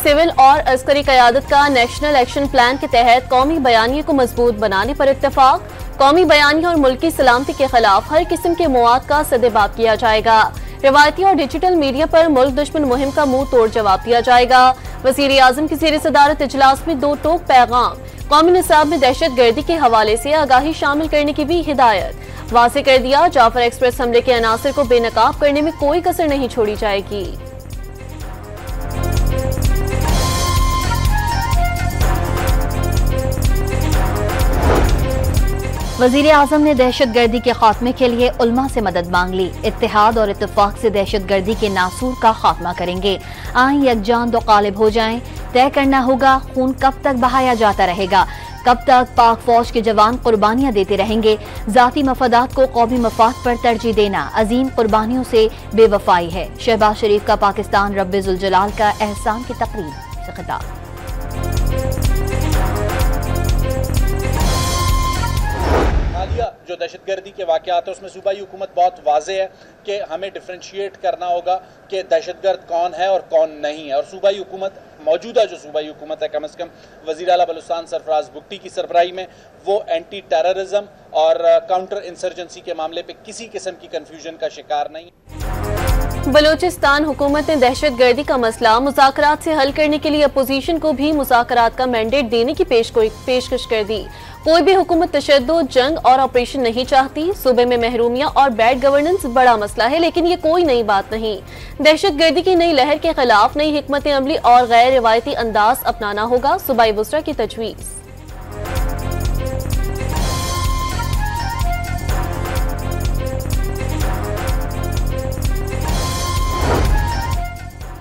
Civil और अस्करी क़यादत का national action plan के तहत कौमी बयानिए को मजबूत बनाने पर इत्तेफाक। कौमी बयानिए और मुल्की सलामती के खिलाफ हर किस्म के मवाद का सदेबाप किया जाएगा। रवायती और डिजिटल मीडिया पर मुल्क दुश्मन मुहिम का मुंह तोड़ जवाब दिया जाएगा। वज़ीर आज़म की ज़ेर सदारत इजलास में दो टोक पैगाम। कौमी निसाब में दहशत गर्दी के हवाले से आगाही शामिल करने की भी हिदायत। वाज़ेह कर दिया, जाफर एक्सप्रेस हमले के अनासर को बेनकाब करने में कोई कसर नहीं छोड़ी जाएगी। वज़ीर आज़म ने दहशत गर्दी के खात्मे के लिए उल्मा से मदद मांग ली। इत्तेहाद और इत्तेफाक से दहशत गर्दी के नासूर का खात्मा करेंगे। आएं यकजान दो गालिब हो जाएं। तय करना होगा खून कब तक बहाया जाता रहेगा, कब तक पाक फौज के जवान कुर्बानियां देते रहेंगे। जाती मफादात को कौमी मफाद पर तरजीह देना अजीम कुर्बानियों से बेवफाई है। शहबाज शरीफ का पाकिस्तान रब्बे जुल जलाल का एहसान की तकरीब से खिताब। जो दहशतगर्दी के वाक़यात है उसमें सूबाई हुकूमत बहुत वाज़ेह है कि हमें डिफ्रेंशिएट करना होगा कि दहशतगर्द कौन है और कौन नहीं है। और सूबाई हुकूमत, मौजूदा जो सूबाई हुकूमत है, कम से कम वज़ीर आला बलूचिस्तान सरफराज बुगटी की सरबराही में, वो एंटी टेररिज्म और काउंटर इंसर्जेंसी के मामले पे किसी किस्म की कन्फ्यूजन का शिकार नहीं। बलूचिस्तान हुकूमत ने दहशत गर्दी का मसला मुज़ाकरात से हल करने के लिए अपोजिशन को भी मुज़ाकरात का मैंडेट देने की पेशकश कर दी। कोई भी हुकूमत तशद्दुद, जंग और ऑपरेशन नहीं चाहती। सूबे में महरूमिया और बैड गवर्नेंस बड़ा मसला है, लेकिन ये कोई नई बात नहीं। दहशत गर्दी की नई लहर के खिलाफ नई हिकमत अमली और गैर रिवायती अंदाज अपनाना होगा। सूबाई वुसरा की तजवीज़।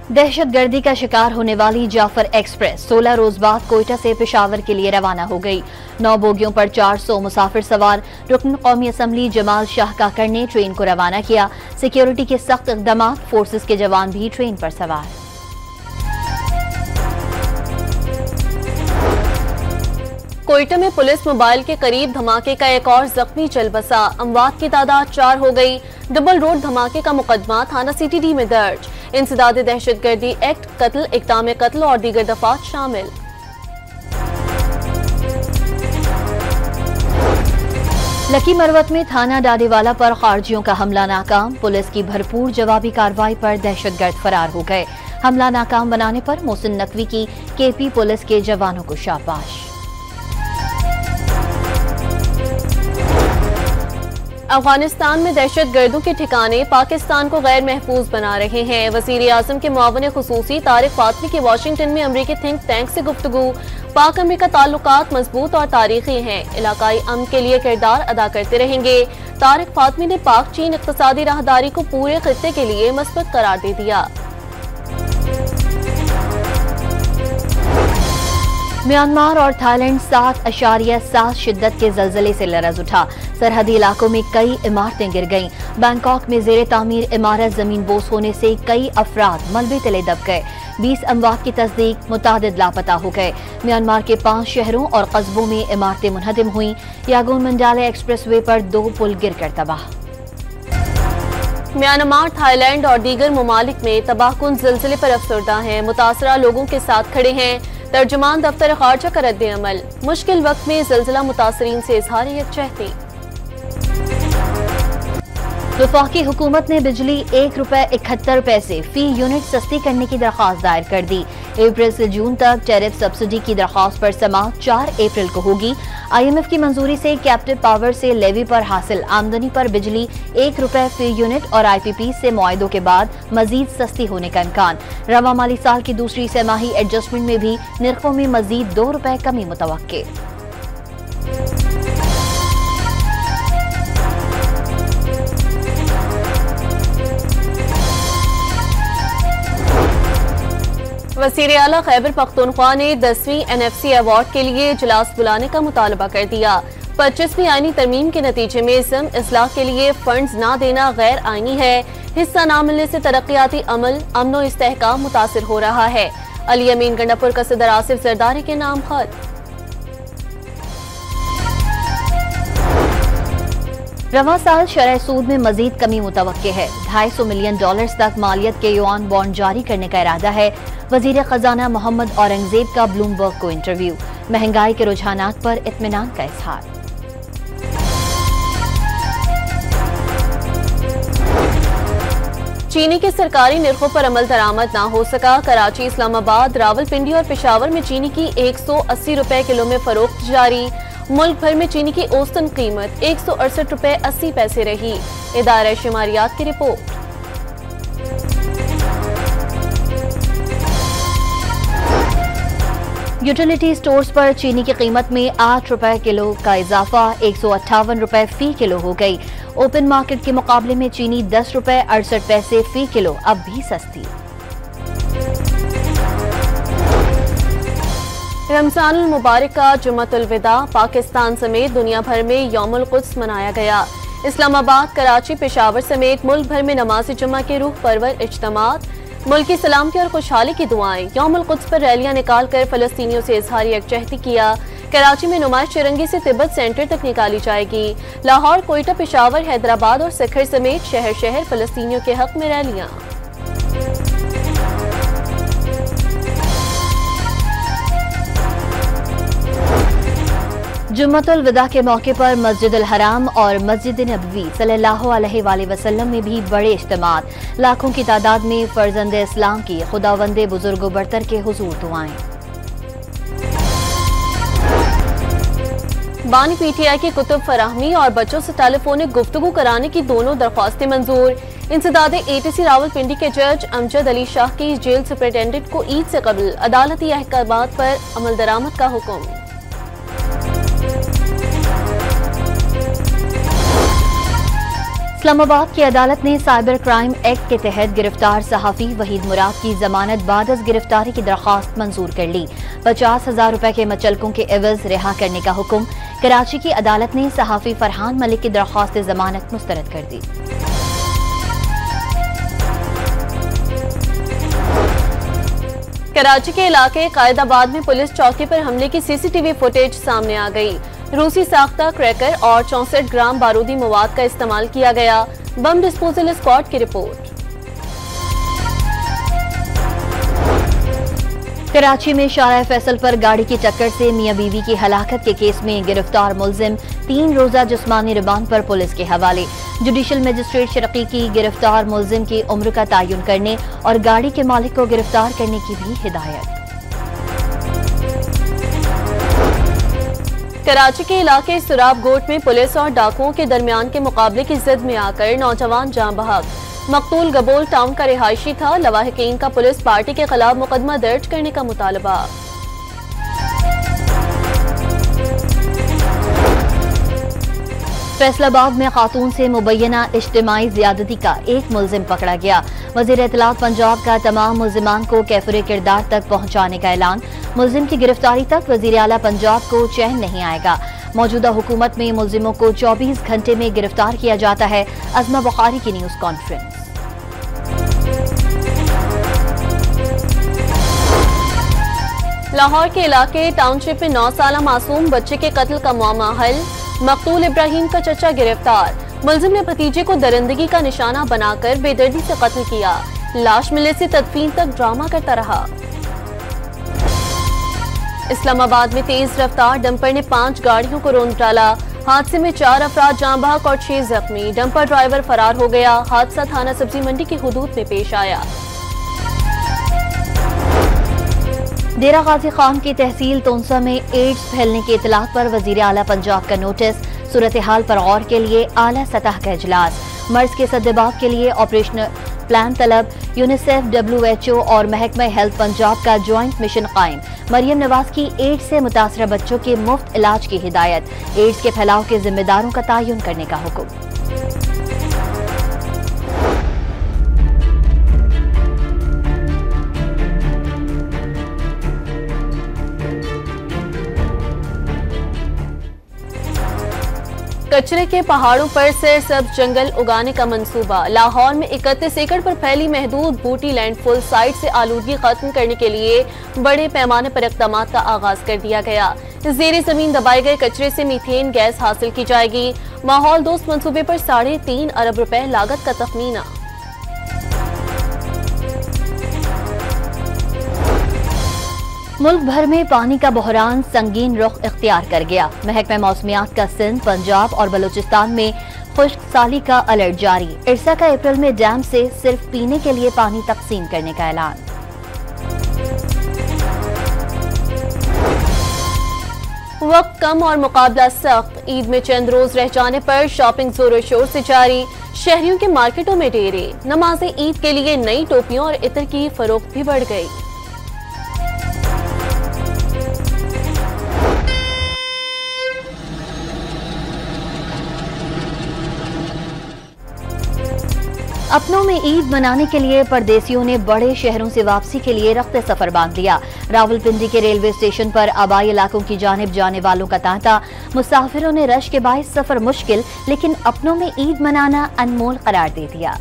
दहशत गर्दी का शिकार होने वाली जाफर एक्सप्रेस 16 रोज बाद कोयटा से पेशावर के लिए रवाना हो गई। 9 बोगियों पर 400 मुसाफिर सवार रुकन कौमी असम्बली जमाल शाह काकर ने ट्रेन को रवाना किया। सिक्योरिटी के सख्त इक़दाम, फोर्सेस के जवान भी ट्रेन पर सवार। कोयटा में पुलिस मोबाइल के करीब धमाके का एक और जख्मी चल बसा। अमवात की तादाद 4 हो गई। डबल रोड धमाके का मुकदमा थाना CTD में दर्ज। इंसदाद दहशत गर्दी एक्ट, कत्ल, इक़दाम कत्ल और दीगर दफात शामिल। लकी मरवत में थाना डाडेवाला पर खारजियों का हमला नाकाम। पुलिस की भरपूर जवाबी कार्रवाई पर दहशतगर्द फरार हो गए। हमला नाकाम बनाने पर मोहसिन नकवी की KP पुलिस के जवानों को शाबाश। अफगानिस्तान में दहशत गर्दों के ठिकाने पाकिस्तान को गैर महफूज बना रहे हैं। वज़ीर आज़म के मुआविन खुसूसी तारिक फातमी की वाशिंगटन में अमरीकी थिंक टैंक से गुफ्तगू। पाक अमरीका ताल्लुकात मजबूत और तारीखी हैं, इलाकाई अमन के लिए किरदार अदा करते रहेंगे। तारिक फातमी ने पाक चीन इक़्तिसादी राहदारी को पूरे खित्ते के लिए मस्बत करार दे दिया। म्यांमार और थाईलैंड 7.7 शिद्दत के जल्जले से लरज उठा। सरहदी इलाकों में कई इमारतें गिर गईं। बैंकॉक में जेर तामीर इमारत जमीन बोस होने से कई अफराद मलबे तले दब गए। 20 अमवात की तस्दीक, मुतादिद लापता हो गए। म्यांमार के 5 शहरों और कस्बों में इमारतें मुनहदिम हुई। यागून मंडाले एक्सप्रेस वे पर 2 पुल गिरकर तबाह। म्यांमार, थाईलैंड और दीगर ममालिक में तबाहकुन ज़िलज़िले पर अफसरदा हैं। मुतासरा लोगों के साथ खड़े हैं। तर्जुमान दफ्तर खारजा का रद्द-ए-अमल। मुश्किल वक्त में ज़िलज़िला मुतासरीन से इज़हार यकजहती। वफाकी हुकूमत ने बिजली ₹1.71 फी यूनिट सस्ती करने की दरख्वास्त दायर कर दी। अप्रैल से जून तक टैरिफ सब्सिडी की दरख्वास्त पर समाअत 4 अप्रैल को होगी। IMF की मंजूरी से कैप्टिव पावर से लेवी पर हासिल आमदनी पर बिजली ₹1 फी यूनिट और IPP से मुआहदों के बाद मजीद सस्ती होने का इम्कान। रवा माली साल की दूसरी सैमाही एडजस्टमेंट में भी निर्खों में मजीद ₹2 कमी मुतवक्के। वज़ीर आला खैबर पख्तूनख्वा ने 10वीं NFC अवार्ड के लिए इजलास बुलाने का मुतालबा कर दिया। 25वीं आईनी तरमीम के नतीजे में इस्म इस्लाह के लिए फंड्स ना देना गैर आईनी है। हिस्सा ना मिलने से तरक्याती अमल, अमन व इस्तेहकाम मुतासिर हो रहा है। अली अमीन गंडापुर का सदर आसिफ जरदारी के नाम खत। रवा साल शरह सूद में मजीद कमी मुतवक्के है। $250 मिलियन तक मालियत के युआन बॉन्ड जारी करने का इरादा है। वजीर खजाना मोहम्मद औरंगजेब का ब्लूमबर्ग को इंटरव्यू, महंगाई के रुझानात पर इत्मीनान का इजहार। चीनी के सरकारी निर्खों पर अमल दरामद ना हो सका। कराची, इस्लामाबाद, रावलपिंडी और पेशावर में चीनी की 180 रुपए किलो में फरोख्त जारी। मुल्क भर में चीनी की औसतन कीमत 168 रुपए 80 पैसे रही। इदारा शुमारियात की रिपोर्ट। यूटिलिटी स्टोर्स पर चीनी की कीमत में 8 रुपए किलो का इजाफा 158 रुपए फी किलो हो गई। ओपन मार्केट के मुकाबले में चीनी 10 रुपए 68 पैसे फी किलो अब भी सस्ती। रमजान मुबारक का जुम्मतुल विदा पाकिस्तान समेत दुनिया भर में यौमुल कुद्स मनाया गया। इस्लामाबाद, कराची, पेशावर समेत मुल्क भर में नमाज जुम्मा के रूह परवर इज्तिमात, मुल्की सलामती और खुशहाली की दुआएं। यौमुल कुद्स पर रैलियां निकालकर फलस्तीनियों से इजहार यकजहती किया। कराची में नुमाइश तिरंगे से तिब्बत सेंटर तक निकाली जाएगी। लाहौर, कोयटा, पेशावर, हैदराबाद और सिखर समेत शहर शहर फलस्तीनियों के हक में रैलियां। जुम्मतुल विदा के मौके पर मस्जिद अल हराम और मस्जिद नबवी सल्लल्लाहु अलैहि वसल्लम में भी बड़े इज्तिमात। लाखों की तादाद में फर्जंदे इस्लाम की खुदावंदे बुजुर्गो बरतर के हुजूर दुआएं। बानी पीटीआई की कुतुब फराहमी और बच्चों से टेलीफोनिक गुफ्तगू कराने की दोनों दरख्वास्तें मंजूर। इंसदादे एटीसी रावलपिंडी के जज अमजद अली शाह की जेल सुपरिटेंडेंट को ईद से कबल अदालती अहकामात पर अमल दरामद का हुक्म। इस्लामाबाद की अदालत ने साइबर क्राइम एक्ट के तहत गिरफ्तार सहाफी वहीद मुराद की जमानत बाद अज गिरफ्तारी की दरख्वास्त मंजूर कर ली। 50,000 रुपए के मचलकों के एवज रिहा करने का हुक्म। कराची की अदालत ने सहाफी फरहान मलिक की दरख्वास्त जमानत मुस्तरद कर दी। कराची के इलाके कायदाबाद में पुलिस चौकी पर हमले की सीसीटीवी फुटेज सामने आ गई। रूसी साख्ता क्रैकर और 64 ग्राम बारूदी मवाद का इस्तेमाल किया गया। बम डिस्पोजल स्क्वाड की रिपोर्ट। कराची में शारा फैसल पर गाड़ी की टक्कर से मियां बीवी की हलाकत के केस में गिरफ्तार मुलजिम 3 रोजा जिस्मानी रिमांड पर पुलिस के हवाले। जुडिशल मजिस्ट्रेट शरकी की गिरफ्तार मुलजिम की उम्र का तयन करने और गाड़ी के मालिक को गिरफ्तार करने की भी हिदायत। कराची के इलाके सुराब गोट में पुलिस और डाकुओं के दरमियान के मुकाबले की जिद में आकर नौजवान जान बहक। मकतूल गबोल टाउन का रिहायशी था। लवाहिकीन का पुलिस पार्टी के खिलाफ मुकदमा दर्ज करने का मुतालबा। फैसलाबाद में खातून से मुबैना इज्तिमाई ज़ियादती का एक मुलजिम पकड़ा गया। वज़ीर इत्तलात पंजाब का तमाम मुलजिमान को कैफरे किरदार तक पहुँचाने का ऐलान। मुलजिम की गिरफ्तारी तक वज़ीर आला पंजाब को चैन नहीं आएगा। मौजूदा हुकूमत में मुलजिमों को 24 घंटे में गिरफ्तार किया जाता है। अज़मा बुखारी की न्यूज़ कॉन्फ्रेंस। लाहौर के इलाके टाउनशिप में 9 साला मासूम बच्चे के कत्ल का मामला हल। मकतूल इब्राहिम का चचा गिरफ्तार। मुलजिम ने भतीजे को दरिंदगी का निशाना बनाकर बेदर्दी से कत्ल किया। लाश मिलने से तदफीन तक ड्रामा करता रहा। इस्लामाबाद में तेज रफ्तार डंपर ने 5 गाड़ियों को रौंद डाला। हादसे में 4 अफराद जान बहक और 6 जख्मी। डंपर ड्राइवर फरार हो गया। हादसा थाना सब्जी मंडी की हुदूद में पेश आया। डेरा गाजी खान की तहसील तोंसा में एड्स फैलने की इतलात पर वजीर आला पंजाब का नोटिस। सूरत हाल पर गौर के लिए आला सतह का इजलास। मर्ज के सद्देबाब के लिए ऑपरेशनल प्लान तलब। यूनिसेफ, WHO और महकमा हेल्थ पंजाब का ज्वाइंट मिशन कायम। मरियम नवाज की एड्स से मुतासरा बच्चों के मुफ्त इलाज की हिदायत। एड्स के फैलाव के जिम्मेदारों का तयन करने का हुक्म। कचरे के पहाड़ों पर सरसब्ज जंगल उगाने का मंसूबा। लाहौर में 31 एकड़ पर फैली महदूद बूटी लैंडफुल साइट से आलूदगी खत्म करने के लिए बड़े पैमाने पर इक़दामात का आगाज कर दिया गया। ज़ेरे जमीन दबाए गए कचरे से मीथेन गैस हासिल की जाएगी। माहौल दोस्त मंसूबे पर 3.5 अरब रुपए लागत का तखमीना। मुल्क भर में पानी का बहरान संगीन रुख इख्तियार कर गया। महकमा मौसमियात का सिंध, पंजाब और बलूचिस्तान में खुश्क साली का अलर्ट जारी। इरसा का अप्रैल में डैम से सिर्फ पीने के लिए पानी तकसीम करने का ऐलान। वक्त कम और मुकाबला सख्त। ईद में चंद रोज रह जाने पर शॉपिंग जोरों शोर से जारी। शहरियों के मार्केटों में डेरे। नमाज़े ईद के लिए नई टोपियों और इत्र की फरोख्त भी बढ़ गई। अपनों में ईद मनाने के लिए परदेसियों ने बड़े शहरों से वापसी के लिए रख्ते सफर बांध लिया। रावलपिंडी के रेलवे स्टेशन पर आबाई इलाकों की जानिब जाने वालों का तांता। मुसाफिरों ने रश के बायस सफर मुश्किल, लेकिन अपनों में ईद मनाना अनमोल करार दे दिया।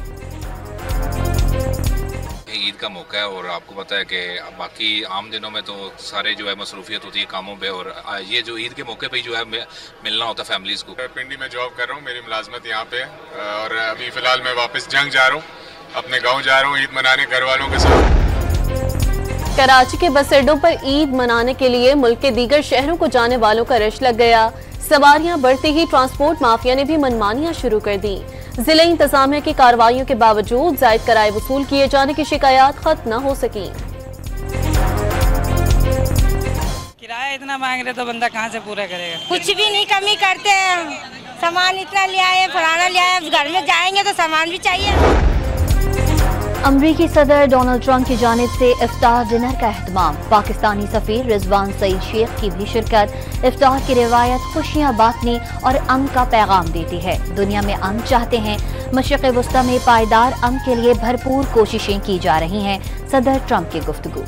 ईद का मौका है और आपको पता है कि बाकी आम दिनों में तो सारे जो है मसरूफियत होती है कामों पे, और ये जो ईद के मौके पे जो है मिलना होता है फैमिलीज को। पिंडी में जॉब कर रहा हूँ, मेरी मुलाजमत यहाँ पे, और अभी फिलहाल मैं वापस जंग जा रहा हूँ, अपने गाँव जा रहा हूँ ईद मनाने घर वालों के साथ। कराची के बस अड्डों पर ईद मनाने के लिए मुल्क के दीगर शहरों को जाने वालों का रश लग गया। सवारियां बढ़ते ही ट्रांसपोर्ट माफिया ने भी मनमानियां शुरू कर दी। जिला इंतजामिया की कार्रवाइयों के बावजूद जायद किराए वसूल किए जाने की शिकायत खत्म न हो सकी। किराया इतना मांग रहे तो बंदा कहाँ से पूरा करेगा? कुछ भी नहीं कमी करते हैं। सामान इतना ले आए, फलाना ले आए, घर में जाएंगे तो सामान भी चाहिए। अमरीकी सदर डोनाल्ड ट्रंप की जानिब से इफ्तार डिनर का एहतमाम। पाकिस्तानी सफीर रिजवान सईद शेख की भी शिरकत। इफ्तार की रिवायत खुशियां बांटने और अमन का पैगाम देती है। दुनिया में अमन चाहते हैं। मशरिक़ वस्ता में पायदार अमन के लिए भरपूर कोशिशें की जा रही हैं। सदर ट्रंप की गुफ्तगू।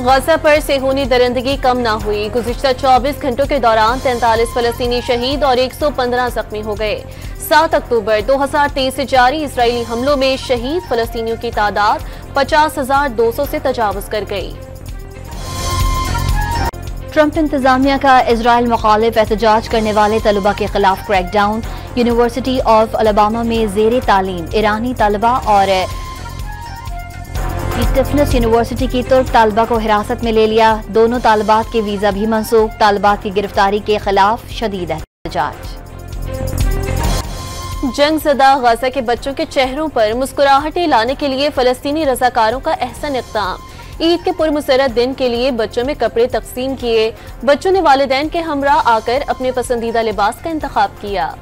गजा पर सेहूनी दरिंदगी कम न हुई। गुज़िश्ता 24 घंटों के दौरान 43 फलस्तीनी शहीद और 115 जख्मी हो गए। 7 अक्टूबर 2023 से जारी इसराइली हमलों में शहीद फलस्तीनियों की तादाद 50,200 से तजावुज कर गई। ट्रंप इंतजामिया का इजराइल मुखालिफ एहतजाज करने वाले तलबा के खिलाफ क्रैकडाउन। यूनिवर्सिटी ऑफ अलबामा में जेर तालीम ईरानी तलबा और टिफनस यूनिवर्सिटी की तुर्क तालबा को हिरासत में ले लिया। दोनों तालबात के वीजा भी मंसूख। तालबात की गिरफ्तारी के खिलाफ शदीद एहतजाज। जंगज़दा गजा के बच्चों के चेहरों पर मुस्कुराहटें लाने के लिए फलस्तीनी रज़ाकारों का अहसन इक़दाम। ईद के पुरमसरत दिन के लिए बच्चों में कपड़े तकसीम किए। बच्चों ने वालिदैन के हमरा आकर अपने पसंदीदा लिबास का इंतखाब किया।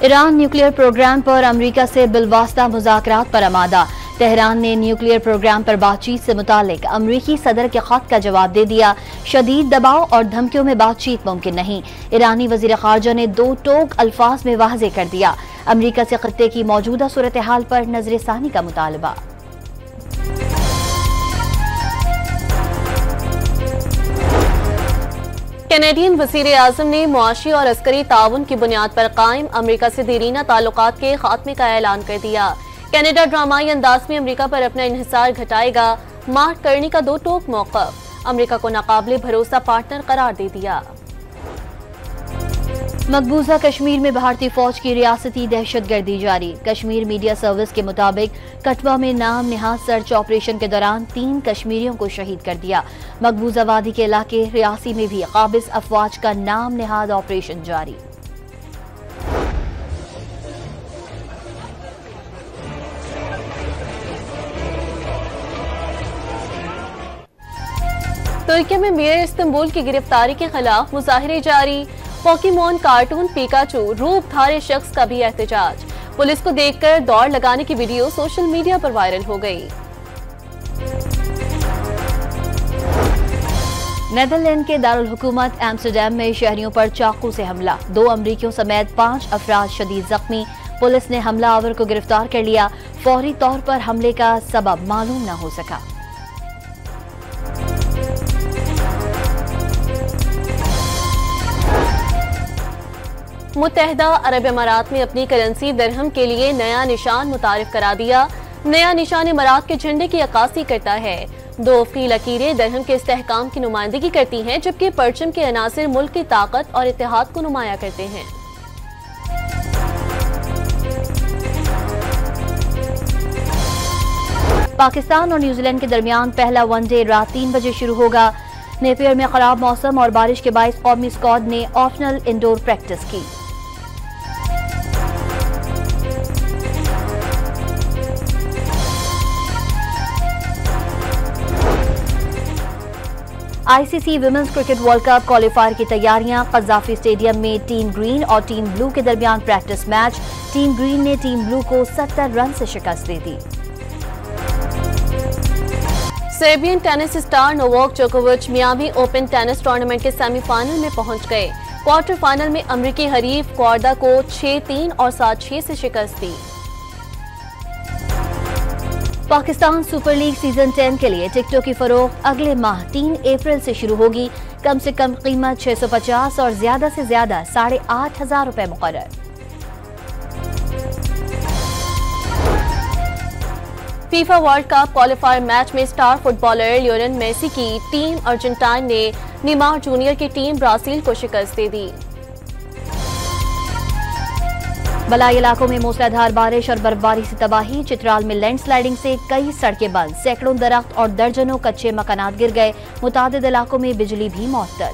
ईरान न्यूक्लियर प्रोग्राम पर अमेरिका से बिलवास्ता मुज़ाकरात पर आमादा। तेहरान ने न्यूक्लियर प्रोग्राम पर बातचीत से मुतालिक अमरीकी सदर के खत का जवाब दे दिया। शदीद दबाव और धमकियों में बातचीत मुमकिन नहीं। ईरानी वज़ीर ख़ारजा ने दो टोक अल्फाज में वाज़े कर दिया। अमरीका से खत्ते की मौजूदा सूरत हाल पर नजरसानी का मुतालबा। कैनेडियन वज़ीर आज़म ने मुआशी और अस्करी ताउन की बुनियाद पर कायम अमरीका से देरीना ताल्लुकात के खात्मे का ऐलान कर दिया। कनाडा ड्रामाई अंदाज में अमरीका पर अपना इन्हिसार घटाएगा। मार्क करनी का दो टोक मौक़िफ़। अमरीका को नाकाबिले भरोसा पार्टनर करार दे दिया। मकबूजा कश्मीर में भारतीय फौज की रियासती दहशतगर्दी जारी। कश्मीर मीडिया सर्विस के मुताबिक कठवा में नाम निहाद सर्च ऑपरेशन के दौरान 3 कश्मीरियों को शहीद कर दिया। मकबूजा वादी के इलाके रियासी में भी काबिज अफवाज का नाम निहाद ऑपरेशन जारी। तुर्की में मेयर इस्तांबुल की गिरफ्तारी के खिलाफ मुजाहिरे जारी। पोकेमोन कार्टून पिकाचू रूपधारी शख्स का भी एहतजाज। पुलिस को देखकर दौड़ लगाने की वीडियो सोशल मीडिया पर वायरल हो गई। नेदरलैंड के दारुल हुकूमत एम्स्टरडैम में शहरियों पर चाकू से हमला। 2 अमरीकियों समेत 5 अफराद शदीद जख्मी। पुलिस ने हमलावर को गिरफ्तार कर लिया। फौरी तौर पर हमले का सबब मालूम न हो सका। मुत्तहिदा अरब अमारात ने अपनी करेंसी दरहम के लिए नया निशान मुतारिफ करा दिया। नया निशान अमारात के झंडे की अक्कासी करता है। 2 अफ्की लकीरें दरहम के इस्तेहकाम की नुमाइंदगी करती हैं, जबकि परचम के अनासिर मुल्क की ताकत और इत्तेहाद को नुमाया करते हैं। पाकिस्तान और न्यूजीलैंड के दरमियान पहला वनडे रात 3 बजे शुरू होगा। नेपियर में खराब मौसम और बारिश के बायस कौमी स्क्वाड ने ऑप्शनल इंडोर प्रैक्टिस की। ICC women's cricket world cup qualifier की तैयारियां। कज़ाफी स्टेडियम में टीम ग्रीन और टीम ब्लू के दरमियान प्रैक्टिस मैच। टीम ग्रीन ने टीम ब्लू को 70 रन से शिकस्त दे दी। सर्बियन टेनिस स्टार नोवाक जोकोविच मियामी ओपन टेनिस टूर्नामेंट के सेमीफाइनल में पहुंच गए। क्वार्टर फाइनल में अमेरिकी हरीफ कॉर्दा को 6-3 और 7-6 से शिकस्त दी। पाकिस्तान सुपर लीग सीजन 10 के लिए टिकटों की फरोख्त अगले माह 3 अप्रैल से शुरू होगी। कम से कम कीमत 650 और ज्यादा से ज्यादा 8,500 रुपए मुकर्रर। FIFA world cup qualifier match में स्टार फुटबॉलर लियोनेल मेसी की टीम अर्जेंटाइन ने नीमार जूनियर की टीम ब्राजील को शिकस्त दे दी। बलाई इलाकों में मूसलाधार बारिश और बर्फबारी से तबाही। चित्राल में लैंडस्लाइडिंग से कई सड़कें बंद, सैकड़ों दरख्त और दर्जनों कच्चे मकानात गिर गए। मुतादिद इलाकों में बिजली भी मुअत्तल।